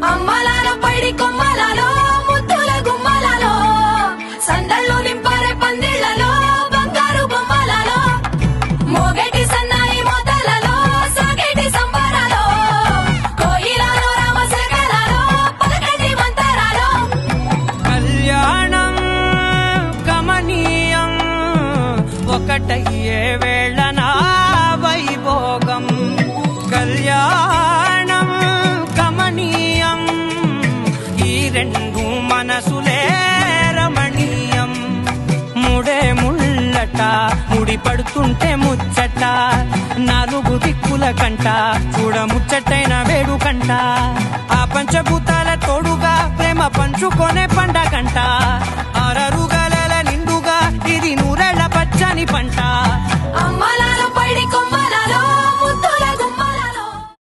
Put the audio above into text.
అమ్మలాలో పైడి కొమ్మలాలో ముద్దుల గుమ్మలాలో సందళ్ళు నింపారే పందిళ్లలో బంగారు బొమ్మలలో మోగేటి సన్నాయి మోతలలో సాగేటి సంబరాలో కోయిలాలో రామశకలాలో పలకటి మంతరాలో కళ్యాణం గమనీయం ఒకటయ్యే వేళ నా వైభోగం కళ్యాణం గమనీయం ఈ రెండు మనసులే రమణీయం ముడే ముళ్ళట ముడి పడుతుంటే ముచ్చట నాలుగు దిక్కుల కంట చూడ ముచ్చటైన వేడుకంట ఆ పంచభూతాల తోడుగా ప్రేమ పంచుకొనే పండగంట ఆరరుగా